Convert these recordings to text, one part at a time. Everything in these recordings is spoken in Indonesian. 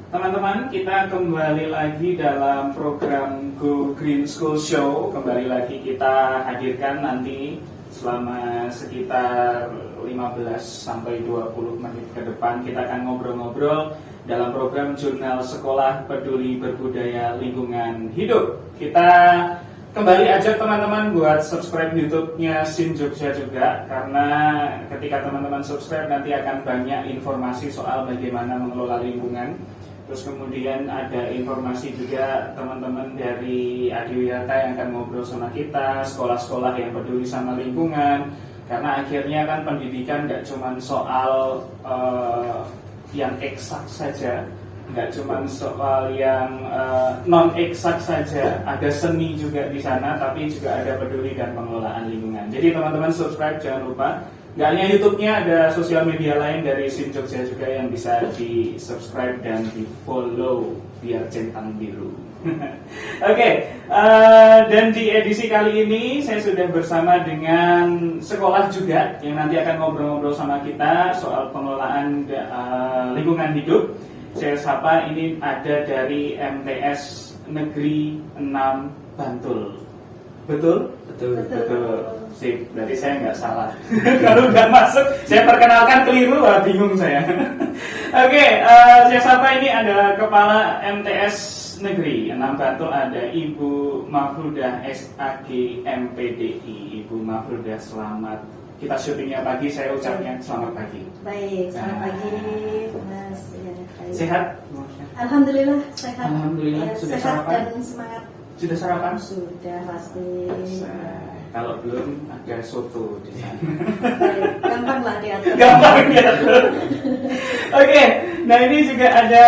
Teman-teman, kita kembali lagi dalam program Go Green School Show. Kembali lagi kita hadirkan nanti selama sekitar 15 sampai 20 menit ke depan. Kita akan ngobrol-ngobrol dalam program Jurnal Sekolah Peduli Berbudaya Lingkungan Hidup. Kita kembali ajak teman-teman buat subscribe YouTube-nya SIN Jogja juga, karena ketika teman-teman subscribe nanti akan banyak informasi soal bagaimana mengelola lingkungan. Terus kemudian ada informasi juga teman-teman dari Adiwiyata yang akan ngobrol sama kita, sekolah-sekolah yang peduli sama lingkungan. Karena akhirnya kan pendidikan nggak cuma soal yang eksak saja, nggak cuma soal yang non eksak saja, ada seni juga di sana, tapi juga ada peduli dan pengelolaan lingkungan. Jadi teman-teman subscribe, jangan lupa. Nggak hanya YouTube-nya, ada sosial media lain dari SIN Jogja juga yang bisa di subscribe dan di follow biar centang biru. Oke, dan di edisi kali ini saya sudah bersama dengan sekolah juga yang nanti akan ngobrol-ngobrol sama kita soal pengelolaan lingkungan hidup. Saya sapa, ini ada dari MTS Negeri 6 Bantul. Betul? Betul. Sip, berarti saya nggak salah. Kalau nggak masuk, saya perkenalkan keliru, bingung saya. Oke, saya sapa, ini ada Kepala MTS Negeri 6 Bantul, ada Ibu Mafrudah SAG MPDI. Ibu Mafrudah, selamat. Kita syutingnya pagi, saya ucapnya selamat pagi. Baik, selamat pagi Mas. Ya, sehat? Alhamdulillah sehat. Alhamdulillah, ya, sudah sehat sarapan? dan semangat. Sudah sarapan? Sudah pasti. Kalau belum, ada soto di sana. Baik, gampang lah diatur. Gampang diatur. Oke, nah ini juga ada,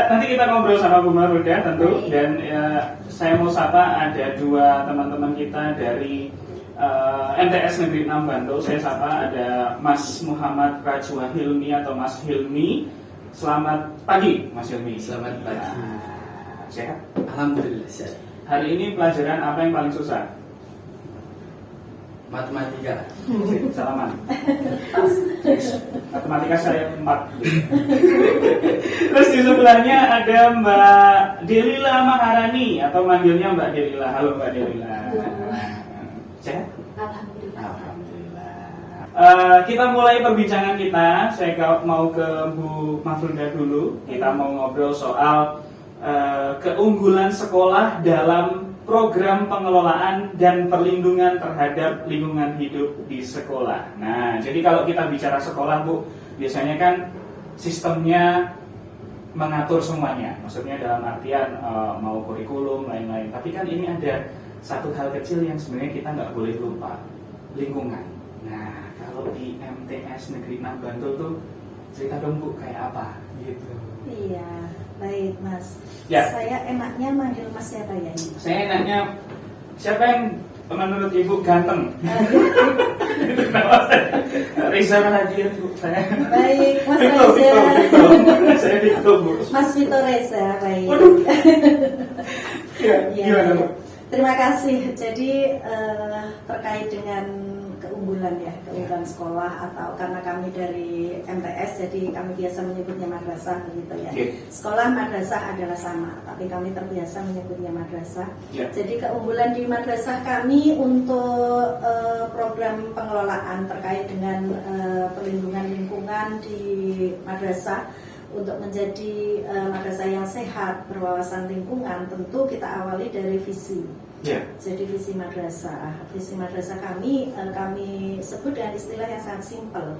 nanti kita ngobrol sama Bu Mafrudah tentu. Baik. Dan saya mau sapa, ada dua teman-teman kita dari MTS Negeri 6 Bantul. Saya sapa, ada Mas Muhammad Rajwa Hilmi atau Mas Hilmi. Selamat pagi Mas Hilmi. Selamat pagi. Sehat? Alhamdulillah sehat. Hari ini pelajaran apa yang paling susah? Matematika. Salaman. Matematika saya 4. Terus di sebelahnya ada Mbak Delila Maharani atau manggilnya Mbak Delila. Halo Mbak Delila. Sehat? Alhamdulillah. Alhamdulillah. Kita mulai perbincangan kita. Saya mau ke Bu Mafrudah dulu. Kita mau ngobrol soal keunggulan sekolah dalam program pengelolaan dan perlindungan terhadap lingkungan hidup di sekolah. Nah, jadi kalau kita bicara sekolah, Bu, biasanya kan sistemnya mengatur semuanya. Maksudnya dalam artian mau kurikulum, lain-lain. Tapi kan ini ada satu hal kecil yang sebenarnya kita nggak boleh lupa, lingkungan. Nah, kalau di MTS Negeri 6 Bantul tuh cerita dong Bu, kayak apa gitu. Iya, baik Mas. Ya. Saya enaknya manggil Mas siapa ya ini? Saya enaknya, siapa yang menurut Ibu ganteng? Itu nama saya. Reza Rahadian Bu, saya. Baik, Mas Vito. Saya Vito Bu. Mas Vito Reza, baik. Waduh. Ya, Ya, gimana Bu? terima kasih. Jadi terkait dengan keunggulan sekolah, atau karena kami dari MTS, jadi kami biasa menyebutnya madrasah begitu ya. Okay. Sekolah madrasah adalah sama, tapi kami terbiasa menyebutnya madrasah. Yeah. Jadi keunggulan di madrasah kami untuk program pengelolaan terkait dengan perlindungan lingkungan di madrasah. Untuk menjadi madrasah yang sehat, berwawasan lingkungan, tentu kita awali dari visi. Yeah. Jadi visi madrasah kami sebut dengan istilah yang sangat simpel,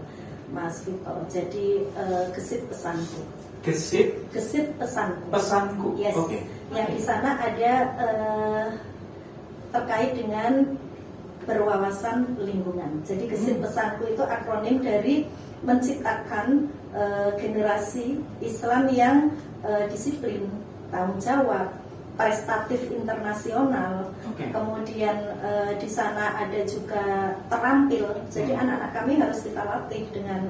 Mas Vito. Jadi gesit pesanku. Gesit pesanku. Yes. Okay. Yang di sana ada terkait dengan berwawasan lingkungan. Jadi gesit pesanku itu akronim dari menciptakan generasi Islam yang disiplin, tanggung jawab, prestatif internasional. Okay. Kemudian di sana ada juga terampil. Jadi anak-anak kami harus kita latih dengan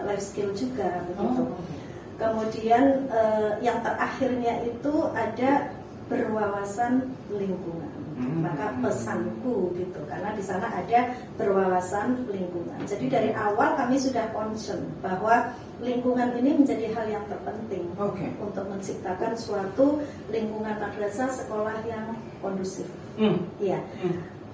life skill juga begitu. Kemudian yang terakhirnya itu ada berwawasan lingkungan. Maka pesanku gitu, karena di sana ada berwawasan lingkungan. Jadi dari awal kami sudah concern bahwa lingkungan ini menjadi hal yang terpenting untuk menciptakan suatu lingkungan madrasah sekolah yang kondusif. Iya.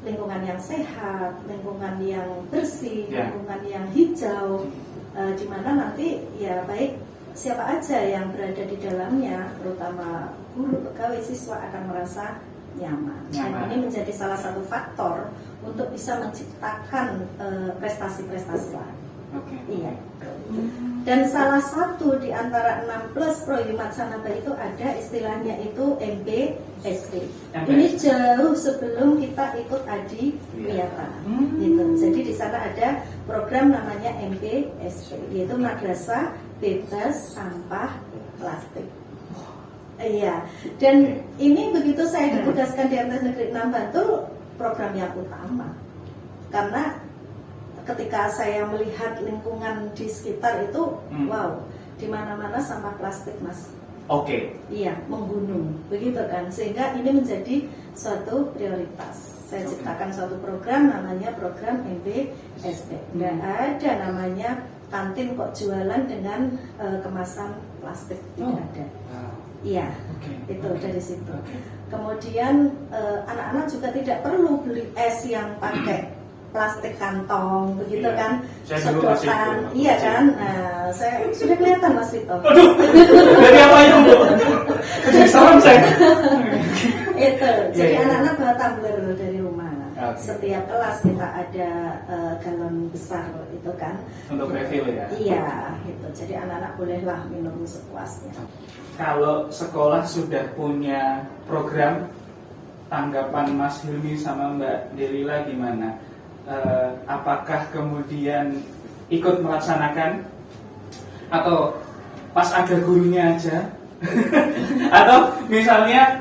Lingkungan yang sehat, lingkungan yang bersih, lingkungan yang hijau, di mana nanti ya baik siapa aja yang berada di dalamnya, terutama guru, pegawai, siswa akan merasa nyaman. Dan ini menjadi salah satu faktor untuk bisa menciptakan prestasi-prestasi lain. Iya. Dan salah satu di antara 6 plus Pro Himat Sanaba itu ada istilahnya itu MBSP. Ini jauh sebelum kita ikut Adi Wiyata. Gitu. Jadi di sana ada program namanya MBSP, yaitu Madrasah Bebas Sampah Plastik. Iya. Dan ini begitu saya ditugaskan di MTs Negeri 6 Bantul, program yang utama. Karena ketika saya melihat lingkungan di sekitar itu, wow, di mana-mana sampah plastik, Mas. Iya, menggunung, begitu kan. Sehingga ini menjadi suatu prioritas. Saya ciptakan suatu program namanya program MBSP. Nggak ada namanya kantin kok jualan dengan kemasan plastik, tidak ada. Iya, itu dari situ. Kemudian anak-anak juga tidak perlu beli es yang pakai plastik kantong, begitu kan? Sedotan, iya kan? Nah, saya sudah kelihatan Mas Vito. Dari apa itu, Bu? Salam saya. Itu, jadi anak-anak bawa tumbler dari rumah. Setiap kelas kita ada galon besar itu kan. Untuk refill ya? Iya, gitu. Jadi anak-anak bolehlah minum sepuasnya. Kalau sekolah sudah punya program, tanggapan Mas Hilmi sama Mbak Delila gimana? Apakah kemudian ikut melaksanakan atau pas ada gurunya aja? Atau misalnya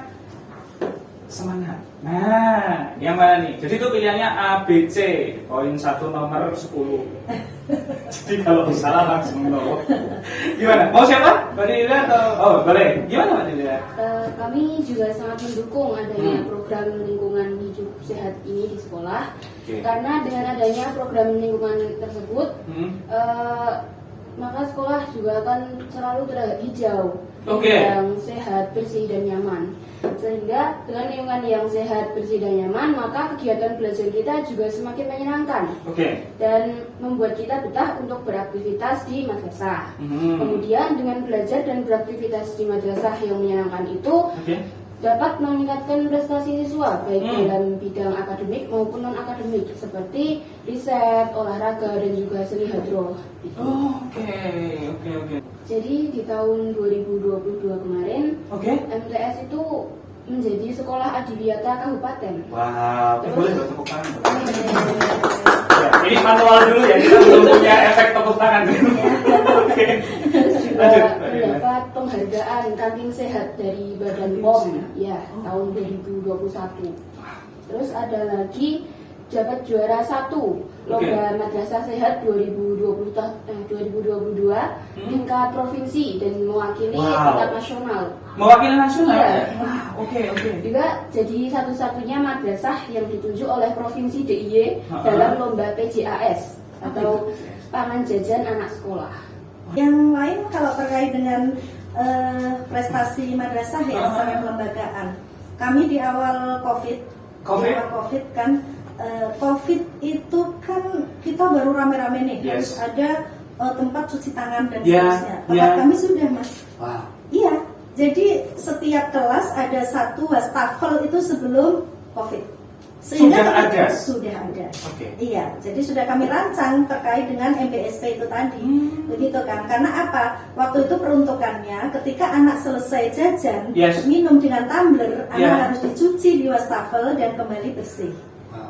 semangat? Nah, yang mana nih? Jadi itu pilihannya A, B, C. Poin 1 nomor 10. Jadi kalau salah langsung nol. Gimana? Mau siapa? Mbak Delila atau? Oh, boleh. Gimana Mbak Delila? Kami juga sangat mendukung adanya program lingkungan hidup sehat ini di sekolah. Karena dengan adanya program lingkungan tersebut, maka sekolah juga akan selalu terlihat hijau, yang sehat, bersih, dan nyaman. Sehingga dengan lingkungan yang sehat, bersih, dan nyaman, maka kegiatan belajar kita juga semakin menyenangkan dan membuat kita betah untuk beraktivitas di madrasah. Kemudian dengan belajar dan beraktivitas di madrasah yang menyenangkan itu dapat meningkatkan prestasi siswa baik dalam bidang akademik maupun non akademik seperti riset, olahraga, dan juga seni hadroh. Jadi di tahun 2022 kemarin MTS itu menjadi sekolah adiwiyata kabupaten. Wow, boleh tepuk tangan. Ini manual dulu ya, kita belum punya efek tepuk tangan. Mendapat penghargaan kantin sehat dari Badan POM tahun 2021. Terus ada lagi dapat juara 1 Lomba Madrasah Sehat 2022 tingkat provinsi dan mewakili tingkat nasional. Mewakili nasional? Juga jadi satu-satunya madrasah yang ditunjuk oleh Provinsi DIY dalam lomba PJAS atau Pangan Jajan Anak Sekolah. Yang lain kalau terkait dengan prestasi madrasah ya, secara kelembagaan. Kami di awal COVID kan, COVID itu kan kita baru rame-rame nih, harus ada tempat cuci tangan dan seterusnya. Tempat kami sudah, Mas. Iya, jadi setiap kelas ada satu wastafel itu sebelum COVID. Sehingga sudah ada. Iya, jadi sudah kami rancang terkait dengan MBSP itu tadi, begitu kan? Karena apa? Waktu itu peruntukannya ketika anak selesai jajan, minum dengan tumbler, anak harus dicuci di wastafel dan kembali bersih.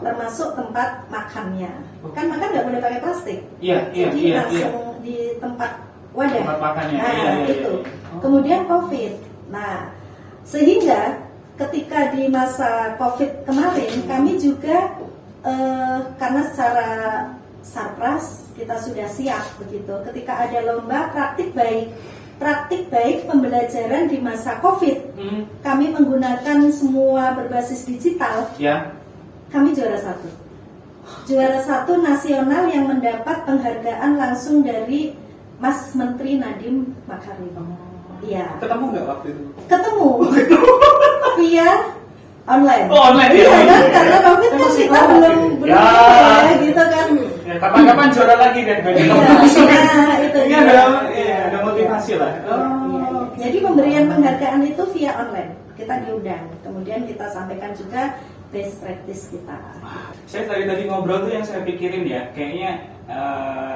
Termasuk tempat makannya. Kan makan nggak boleh pakai plastik. Jadi langsung di tempat wadah. Tempat makannya. Itu. Kemudian COVID. Nah, sehingga ketika di masa COVID kemarin kami juga karena secara sarpras kita sudah siap begitu. Ketika ada lomba praktik baik praktik baik pembelajaran di masa COVID. Kami menggunakan semua berbasis digital. Ya. Kami juara 1. Juara 1 nasional yang mendapat penghargaan langsung dari Mas Menteri Nadiem Makarim. Iya. Ketemu nggak waktu itu? Ketemu. Via online. Oh, online ya? Iya kan, karena COVID kan Masih kita COVID. belum Ya. ya, gitu kan. Ya, kapan-kapan juara lagi kan? Iya, nah, itu Ini dia. ada motivasi lah. Iya, iya. Jadi pemberian penghargaan itu via online. Kita diundang. Kemudian kita sampaikan juga best practice kita. Saya tadi ngobrol tuh yang saya pikirin ya, kayaknya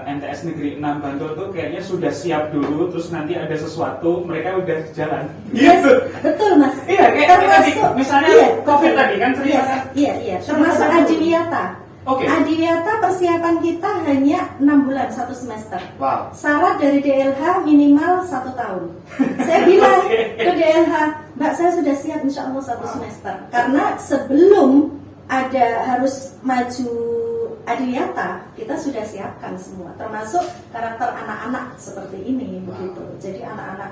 MTS Negeri 6 Bantul tuh kayaknya sudah siap dulu, terus nanti ada sesuatu mereka udah jalan. Yes, Gitu. betul Mas. Iya, kayak tadi, misalnya COVID betul. tadi kan cerita. Yes, iya. Termasuk Adiwiyata. Oke. Adiwiyata persiapan kita hanya 6 bulan 1 semester. Wow. Syarat dari DLH minimal 1 tahun. Saya bilang ke DLH, Mbak saya sudah siap insya Allah 1 semester. Karena sebelum ada harus maju Adiwiyata, kita sudah siapkan semua, termasuk karakter anak-anak seperti ini, begitu. Jadi anak-anak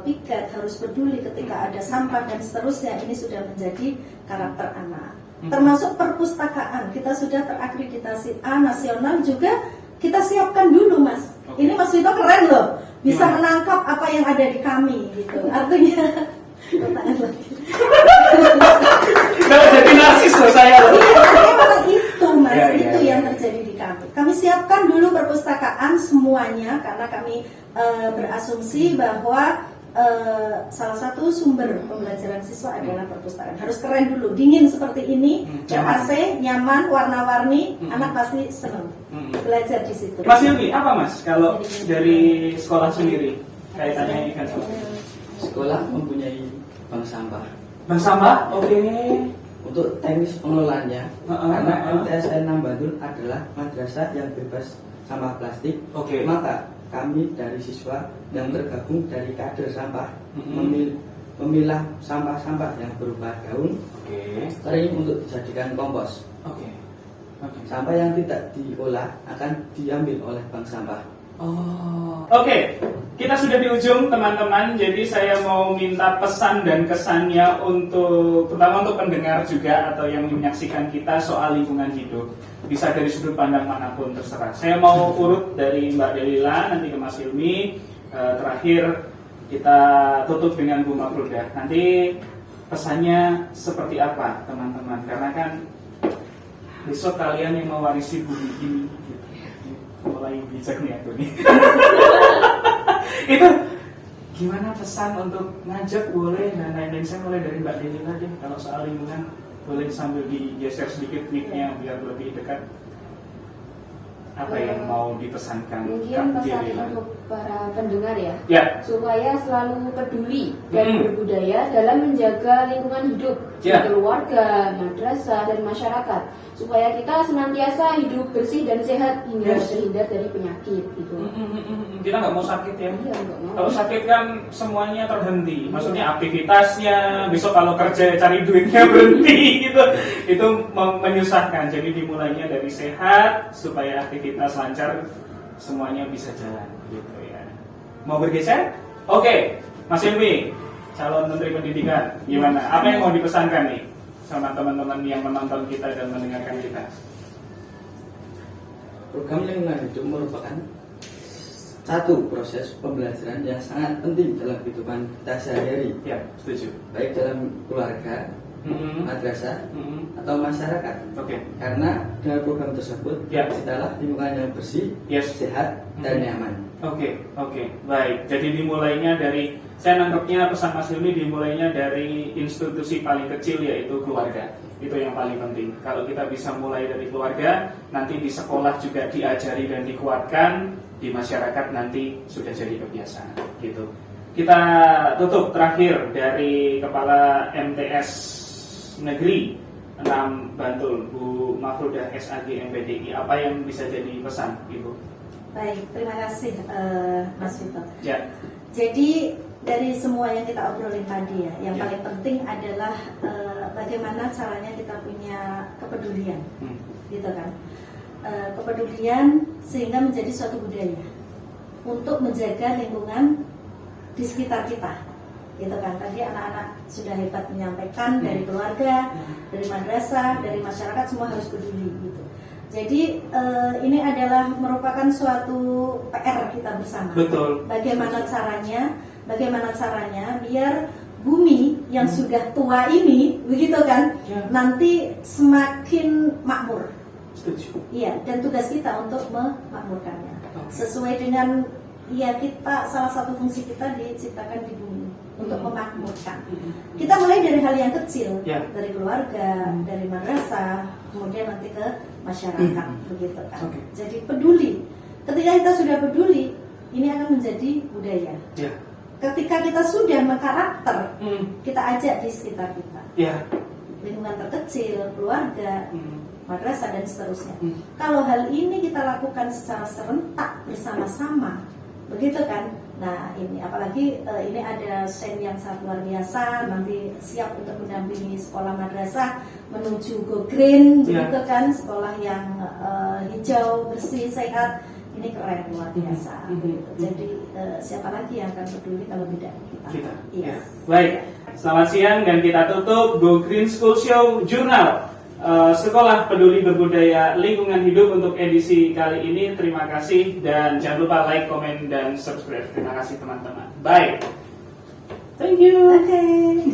piket harus peduli ketika ada sampah dan seterusnya. Ini sudah menjadi karakter anak. Termasuk perpustakaan, kita sudah terakreditasi A nasional juga kita siapkan dulu, Mas. Ini Mas Vito keren loh, bisa menangkap apa yang ada di kami, gitu. Artinya, pertanyaan lagi. Kalau jadi narsis loh saya loh. Memang itu Mas, Ya, itu ya. yang terjadi di kami. Kami siapkan dulu perpustakaan semuanya karena kami berasumsi bahwa salah satu sumber pembelajaran siswa adalah perpustakaan. Harus keren dulu, dingin seperti ini, AC, nyaman, warna-warni, anak pasti senang belajar di situ. Mas Yogi, apa Mas kalau dari sekolah sendiri kaitannya ini kan sama Sekolah mempunyai bank sampah. Bang Samba? Oke. Untuk teknis pengelolaannya, Heeh, karena heeh. MTSN 6 Bantul adalah madrasah yang bebas sampah plastik, Oke. maka kami dari siswa yang tergabung dari kader sampah Mhm. memilah sampah-sampah yang berupa daun Oke. kering untuk dijadikan kompos. Oke. Oke. Sampah yang tidak diolah akan diambil oleh bank sampah. Oh. Oke, kita sudah di ujung teman-teman. Jadi saya mau minta pesan dan kesannya untuk pertama untuk pendengar juga atau yang menyaksikan kita soal lingkungan hidup. Bisa dari sudut pandang manapun terserah. Saya mau urut dari Mbak Delila nanti ke Mas Hilmi. Terakhir kita tutup dengan Bu Mafrudah. Nanti pesannya seperti apa teman-teman? Karena kan besok kalian yang mewarisi bumi ini. Mulai bijak nih aku nih. Itu gimana pesan untuk ngajak boleh dan lain-lain. Saya mulai dari Mbak Delila deh. Kalau soal lingkungan boleh sambil digeser sedikit mic-nya biar lebih dekat. Apa yang mau dipesankan Mungkin Kak pesan Delila? untuk para pendengar ya, Ya. supaya selalu peduli dan berbudaya dalam menjaga lingkungan hidup Ya. di keluarga, madrasah, dan masyarakat, supaya kita senantiasa hidup bersih dan sehat hingga Yes. terhindar dari penyakit gitu. Kita nggak mau sakit ya. Iya, nggak mau. Kalau sakit kan semuanya terhenti. Maksudnya aktivitasnya, besok kalau kerja cari duitnya berhenti gitu. Itu menyusahkan. Jadi dimulainya dari sehat supaya aktivitas lancar, semuanya bisa jalan gitu ya. Mau bergeser? Oke, Mas Hilmi, calon Menteri Pendidikan, gimana? Apa yang mau dipesankan nih sama teman-teman yang menonton kita dan mendengarkan kita? Program lingkungan hidup merupakan satu proses pembelajaran yang sangat penting dalam kehidupan kita sehari-hari, Ya, setuju. baik dalam keluarga, madrasah, atau masyarakat. Oke. Karena dengan program tersebut, Ya. ciptalah lingkungan yang bersih, Yes. sehat, dan nyaman. Oke, baik. Jadi dimulainya dari, saya nangkepnya pesan Mas Hilmi dimulainya dari institusi paling kecil yaitu keluarga. Itu yang paling penting. Kalau kita bisa mulai dari keluarga, nanti di sekolah juga diajari dan dikuatkan, di masyarakat nanti sudah jadi kebiasaan. Gitu. Kita tutup terakhir dari Kepala MTS Negeri 6 Bantul, Bu Mafrudah SAG MPDI. Apa yang bisa jadi pesan, Ibu? Baik, terima kasih Mas Vito. Ya. Jadi dari semua yang kita obrolin tadi ya, yang Ya. paling penting adalah bagaimana caranya kita punya kepedulian, gitu kan? Kepedulian sehingga menjadi suatu budaya untuk menjaga lingkungan di sekitar kita, gitu kan. Tadi anak-anak sudah hebat menyampaikan, dari keluarga, dari madrasah, dari masyarakat, semua harus peduli gitu. Jadi ini adalah merupakan suatu PR kita bersama. Betul. Bagaimana caranya biar bumi yang sudah tua ini, begitu kan, nanti semakin makmur. Setuju. Iya, dan tugas kita untuk memakmurkannya. Sesuai dengan kita, salah satu fungsi kita diciptakan di bumi untuk memakmurkan. Kita mulai dari hal yang kecil, dari keluarga, dari madrasah, kemudian nanti ke masyarakat, begitu kan. Jadi peduli. Ketika kita sudah peduli, ini akan menjadi budaya. Ketika kita sudah mengkarakter, kita ajak di sekitar kita, lingkungan terkecil, keluarga, madrasah dan seterusnya. Kalau hal ini kita lakukan secara serentak bersama-sama, begitu kan? Nah ini apalagi ini ada sen yang sangat luar biasa, nanti siap untuk mendampingi sekolah madrasah menuju go green, begitu kan? Sekolah yang hijau, bersih, sehat. Ini keren, luar biasa. Jadi siapa lagi yang akan peduli kalau tidak kita? Yes. Baik, selamat siang dan kita tutup Go Green School Show Jurnal Sekolah Peduli Berbudaya Lingkungan Hidup untuk edisi kali ini. Terima kasih dan jangan lupa like, komen, dan subscribe. Terima kasih teman-teman. Bye. Thank you. Okay.